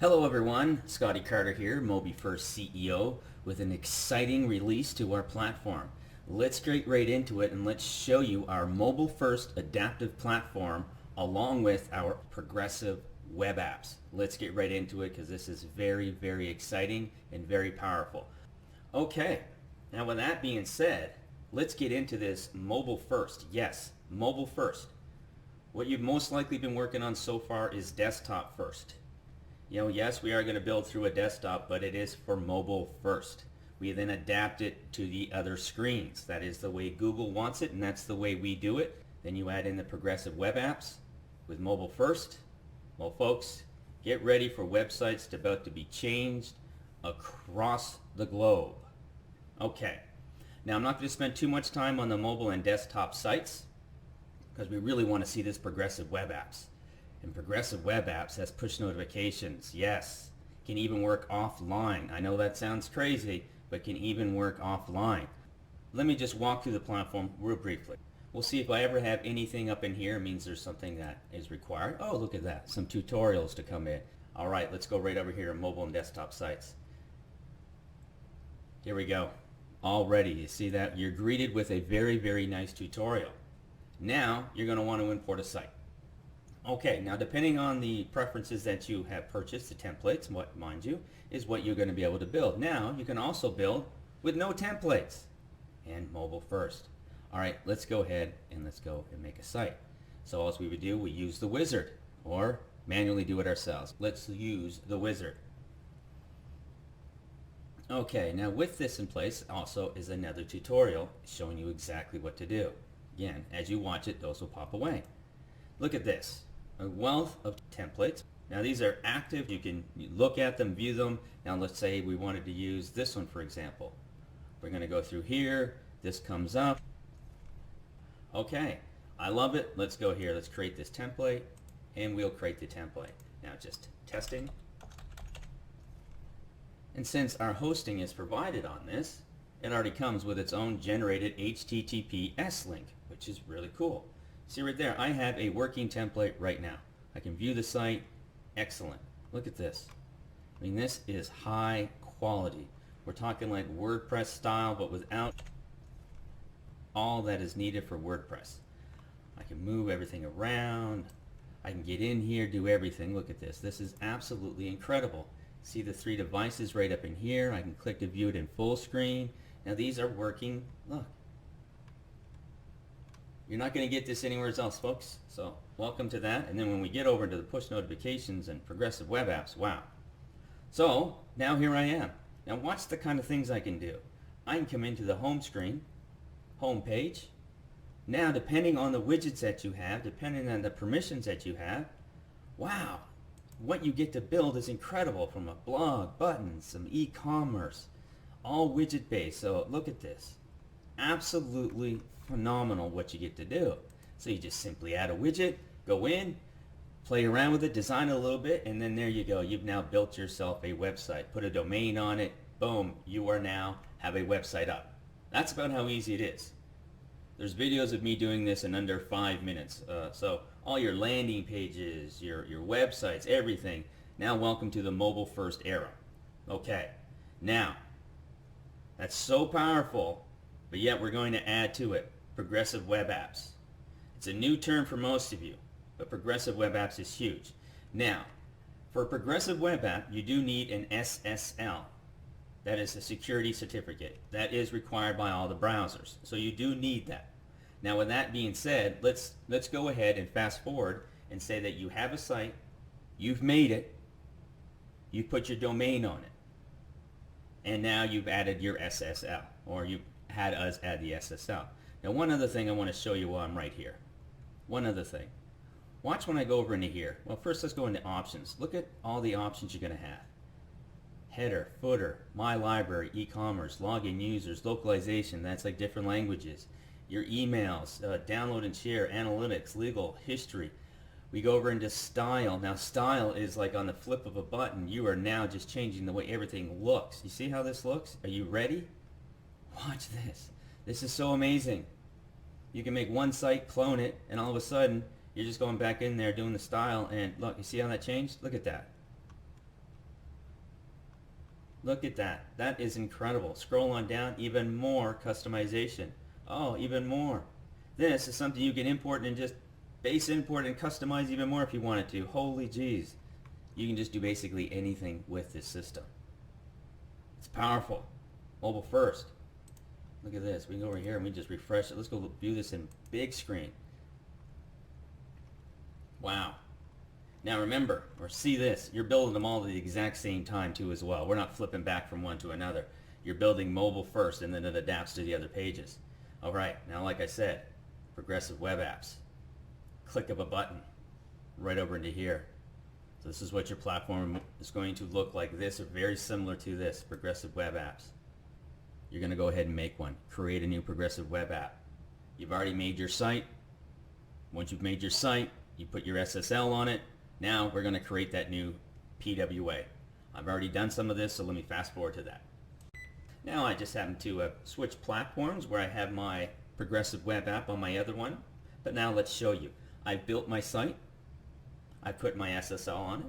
Hello everyone, Scotty Carter here, MobiFirst CEO, with an exciting release to our platform. Let's get right into it and let's show you our mobile first adaptive platform along with our progressive web apps. Let's get right into it because this is very exciting and very powerful. Okay, now with that being said, let's get into this mobile first. Yes, mobile first. What you've most likely been working on so far is desktop first. Yes, we are going to build through a desktop, but it is for mobile first. We then adapt it to the other screens. That is the way Google wants it, and that's the way we do it. Then you add in the progressive web apps with mobile first. Well, folks, get ready for websites about to be changed across the globe. Okay, now I'm not going to spend too much time on the mobile and desktop sites because we really want to see this progressive web apps. And progressive web apps has push notifications. Yes, can even work offline. I know that sounds crazy, but can even work offline. Let me just walk through the platform real briefly. We'll see if I ever have anything up in here. It means there's something that is required. Oh, look at that. Some tutorials to come in. All right, let's go right over here to mobile and desktop sites. Here we go. Already, you see that? You're greeted with a very nice tutorial. Now, you're going to want to import a site. Okay, now depending on the preferences that you have purchased, the templates, what, mind you, is what you're going to be able to build. Now, you can also build with no templates and mobile first. All right, let's go ahead and let's go and make a site. So all we would do, we use the wizard or manually do it ourselves. Let's use the wizard. Okay, now with this in place also is another tutorial showing you exactly what to do. Again, as you watch it, those will pop away. Look at this. A wealth of templates. Now these are active. You can look at them, view them. Now let's say we wanted to use this one for example. We're going to go through here. This comes up. Okay, I love it. Let's go here. Let's create this template and we'll create the template. Now just testing. And since our hosting is provided on this, it already comes with its own generated HTTPS link, which is really cool. See right there, I have a working template right now. I can view the site. Excellent. Look at this. I mean, this is high quality. We're talking like WordPress style, but without all that is needed for WordPress. I can move everything around. I can get in here, do everything. Look at this. This is absolutely incredible. See the 3 devices right up in here. I can click to view it in full screen. Now these are working. Look. You're not going to get this anywhere else, folks. So welcome to that. And then when we get over to the push notifications and progressive web apps, wow. So now here I am. Now watch the kind of things I can do. I can come into the home screen, home page. Now depending on the widgets that you have, depending on the permissions that you have, wow, what you get to build is incredible, from a blog, buttons, some e-commerce, all widget based. So look at this. Absolutely phenomenal what you get to do. So you just simply add a widget, go in, play around with it, design it a little bit, and then there you go. You've now built yourself a website. Put a domain on it, boom, you are now have a website up. That's about how easy it is. There's videos of me doing this in under 5 minutes. So all your landing pages, your websites, everything. Now welcome to the mobile first era. Okay, now that's so powerful, but yet we're going to add to it progressive web apps. It's a new term for most of you, but progressive web apps is huge. Now, for a progressive web app, you do need an SSL. That is a security certificate. That is required by all the browsers. So you do need that. Now with that being said, let's go ahead and fast forward and say that you have a site, you've made it, you put your domain on it, and now you've added your SSL, or you've had us add the SSL. Now one other thing I want to show you while I'm right here. One other thing. Watch when I go over into here. Well, first let's go into options. Look at all the options you're going to have. Header, footer, my library, e-commerce, login users, localization, that's like different languages. Your emails, download and share, analytics, legal, history. We go over into style. Now style is like on the flip of a button. You are now just changing the way everything looks. You see how this looks? Are you ready? Watch this. This is so amazing. You can make one site, clone it, and all of a sudden you're just going back in there doing the style, and look, you see how that changed? Look at that. Look at that. That is incredible. Scroll on down, even more customization. Oh, even more. This is something you can import and just base import and customize even more if you wanted to. Holy jeez. You can just do basically anything with this system. It's powerful. Mobile first. Look at this. We can go over here and we just refresh it. Let's go view this in big screen. Wow. Now remember, or see this, you're building them all at the exact same time too as well. We're not flipping back from one to another. You're building mobile first and then it adapts to the other pages. Alright, now like I said, progressive web apps. Click of a button right over into here. So this is what your platform is going to look like, this or very similar to this, progressive web apps. You're going to go ahead and make one. Create a new progressive web app. You've already made your site. Once you've made your site, you put your SSL on it. Now we're going to create that new PWA. I've already done some of this, so let me fast forward to that. Now I just happen to switch platforms where I have my progressive web app on my other one. But now let's show you. I've built my site. I put my SSL on it.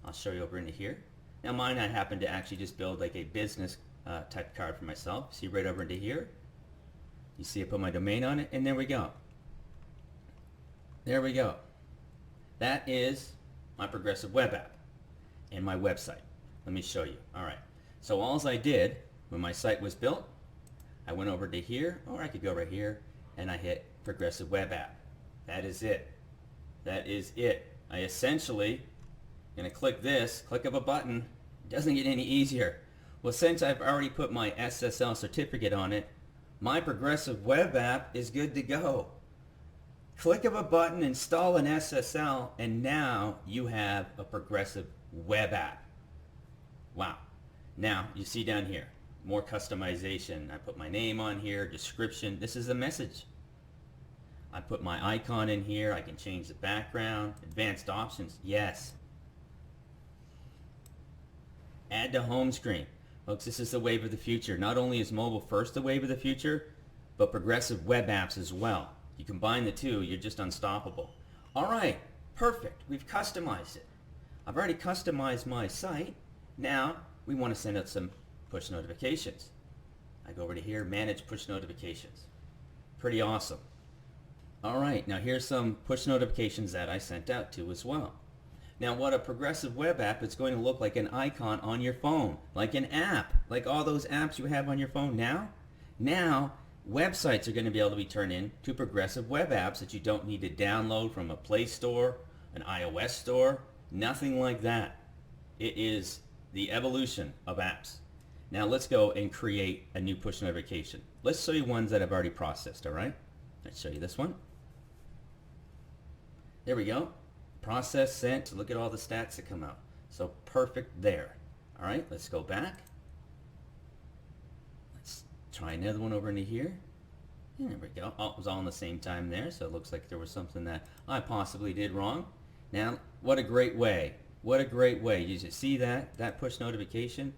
I'll show you over into here. Now mine, I happen to actually just build like a business type card for myself. See right over into here. You see I put my domain on it, and there we go. There we go. That is my progressive web app and my website. Let me show you. Alright, so all I did when my site was built, I went over to here, or I could go right here, and I hit progressive web app. That is it. That is it. I essentially going to click this, click of a button. It doesn't get any easier. Well, since I've already put my SSL certificate on it, my progressive web app is good to go. Click of a button, install an SSL, and now you have a progressive web app. Wow. Now, you see down here, more customization. I put my name on here, description. This is a message. I put my icon in here. I can change the background. Advanced options, yes. Add to home screen. Folks, this is the wave of the future. Not only is mobile first the wave of the future, but progressive web apps as well. You combine the two, you're just unstoppable. Alright, perfect. We've customized it. I've already customized my site. Now, we want to send out some push notifications. I go over to here, manage push notifications. Pretty awesome. Alright, now here's some push notifications that I sent out to as well. Now what a progressive web app is going to look like an icon on your phone, like an app, like all those apps you have on your phone now. Now, websites are going to be able to be turned into progressive web apps that you don't need to download from a Play Store, an iOS store, nothing like that. It is the evolution of apps. Now let's go and create a new push notification. Let's show you ones that I've already processed, alright? Let's show you this one. There we go. Process sent. Look at all the stats that come out. So perfect there. Alright, let's go back. Let's try another one over into here. And there we go. Oh, it was all in the same time there, so it looks like there was something that I possibly did wrong. Now, what a great way. What a great way. You just see that push notification?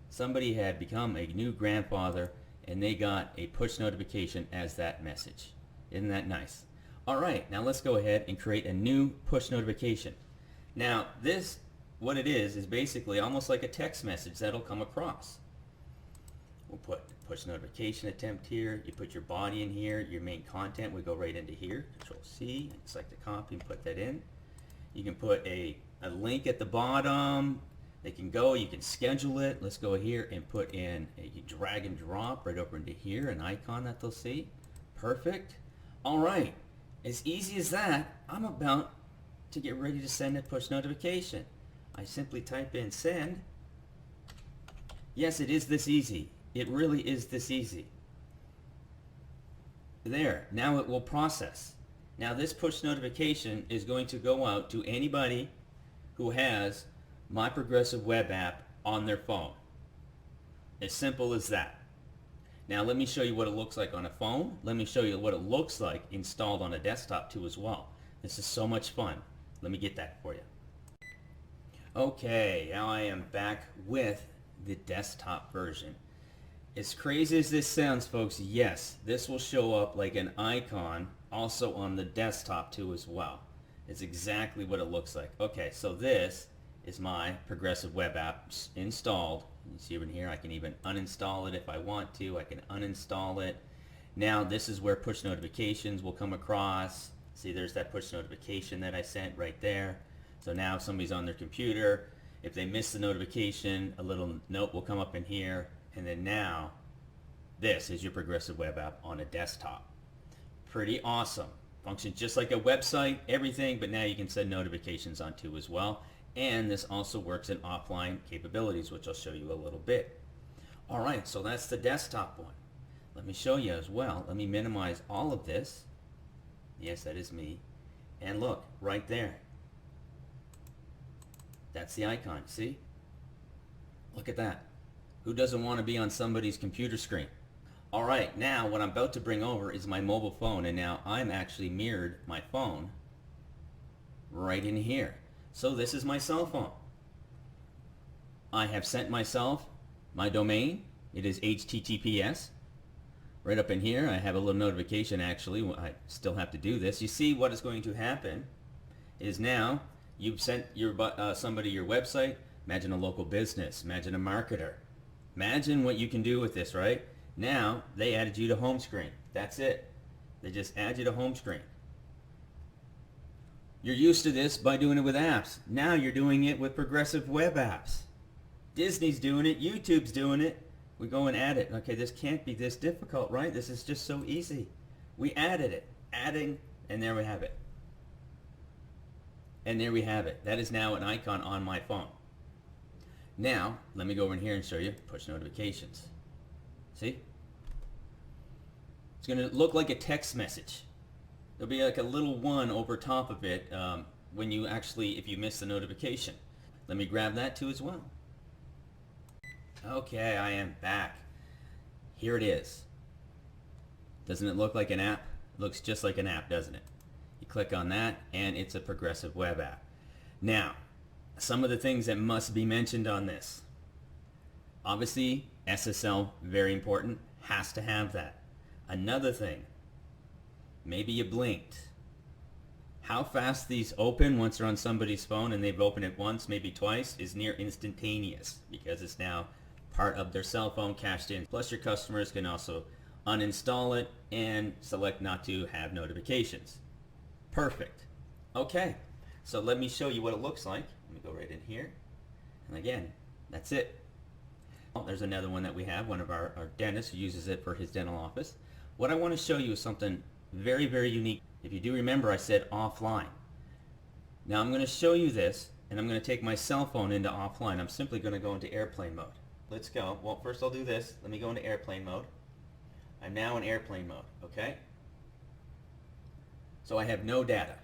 Somebody had become a new grandfather and they got a push notification as that message. Isn't that nice? Alright, now let's go ahead and create a new push notification. Now this, what it is basically almost like a text message that'll come across. We'll put push notification attempt here. You put your body in here, your main content would go right into here. Control C, select the copy and put that in. You can put a link at the bottom. They can go, you can schedule it. Let's go here and put in a drag and drop right over into here, an icon that they'll see. Perfect. Alright, as easy as that, I'm about to get ready to send a push notification. I simply type in send. Yes, it is this easy. It really is this easy. There, now it will process. Now this push notification is going to go out to anybody who has my progressive web app on their phone. As simple as that. Now let me show you what it looks like on a phone. Let me show you what it looks like installed on a desktop too as well. This is so much fun. Let me get that for you. Okay, now I am back with the desktop version. As crazy as this sounds, folks, yes, this will show up like an icon also on the desktop too as well. It's exactly what it looks like. Okay, so this is my progressive web apps installed. You see over here, I can even uninstall it if I want to. I can uninstall it. Now this is where push notifications will come across. See, there's that push notification that I sent right there. So now if somebody's on their computer, if they miss the notification, a little note will come up in here. And then now, this is your progressive web app on a desktop. Pretty awesome. Functions just like a website, everything, but now you can send notifications on to as well. And this also works in offline capabilities, which I'll show you a little bit. All right, so that's the desktop one. Let me show you as well. Let me minimize all of this. Yes, that is me. And look, right there. That's the icon, see? Look at that. Who doesn't want to be on somebody's computer screen? All right, now what I'm about to bring over is my mobile phone, and now I'm actually mirrored my phone right in here. So this is my cell phone. I have sent myself my domain. It is HTTPS. Right up in here, I have a little notification actually. I still have to do this. You see what is going to happen is now you've sent your somebody your website. Imagine a local business. Imagine a marketer. Imagine what you can do with this, right? Now they added you to home screen. That's it. They just add you to home screen. You're used to this by doing it with apps. Now you're doing it with progressive web apps. Disney's doing it. YouTube's doing it. We go and add it. Okay, this can't be this difficult, right? This is just so easy. We added it. Adding, and there we have it. And there we have it. That is now an icon on my phone. Now, let me go over in here and show you push notifications. See? It's going to look like a text message. There'll be like a little one over top of it when you actually, if you miss the notification. Let me grab that too as well. Okay, I am back. Here it is. Doesn't it look like an app? It looks just like an app, doesn't it? You click on that and it's a progressive web app. Now, some of the things that must be mentioned on this. Obviously, SSL, very important, has to have that. Another thing, maybe you blinked. How fast these open once they're on somebody's phone and they've opened it once, maybe twice, is near instantaneous because it's now part of their cell phone cached in. Plus your customers can also uninstall it and select not to have notifications. Perfect. Okay, so let me show you what it looks like. Let me go right in here. And again, that's it. Oh, there's another one that we have, one of our dentists who uses it for his dental office. What I want to show you is something very, very unique. If you do remember, I said offline. Now I'm going to show you this, and I'm going to take my cell phone into offline. I'm simply going to go into airplane mode. Let's go. Well, first I'll do this. Let me go into airplane mode. I'm now in airplane mode, okay? So I have no data.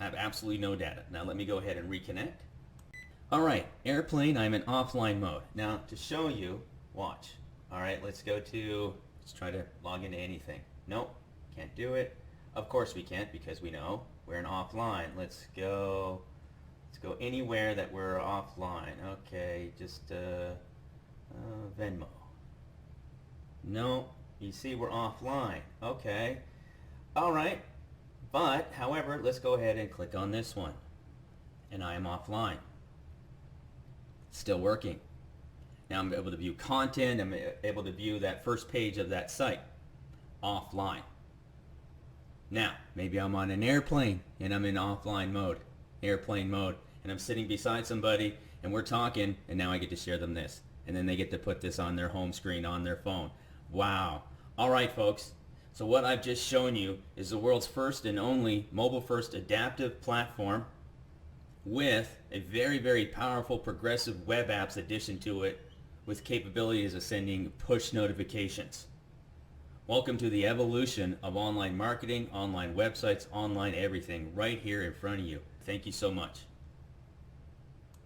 I have absolutely no data. Now let me go ahead and reconnect. All right, airplane, I'm in offline mode. Now to show you, watch. All right, let's try to log into anything. Nope, can't do it. Of course we can't because we know we're in offline. Let's go anywhere that we're offline. Okay, just Venmo. No, you see we're offline. Okay, all right. But, however, let's go ahead and click on this one. And I am offline. Still working. Now I'm able to view content. I'm able to view that first page of that site. Offline. Now, maybe I'm on an airplane and I'm in offline mode. Airplane mode. And I'm sitting beside somebody and we're talking and now I get to share them this. And then they get to put this on their home screen on their phone. Wow. All right, folks. So what I've just shown you is the world's first and only mobile-first adaptive platform with a very, very powerful progressive web apps addition to it with capabilities of sending push notifications. Welcome to the evolution of online marketing, online websites, online everything right here in front of you. Thank you so much.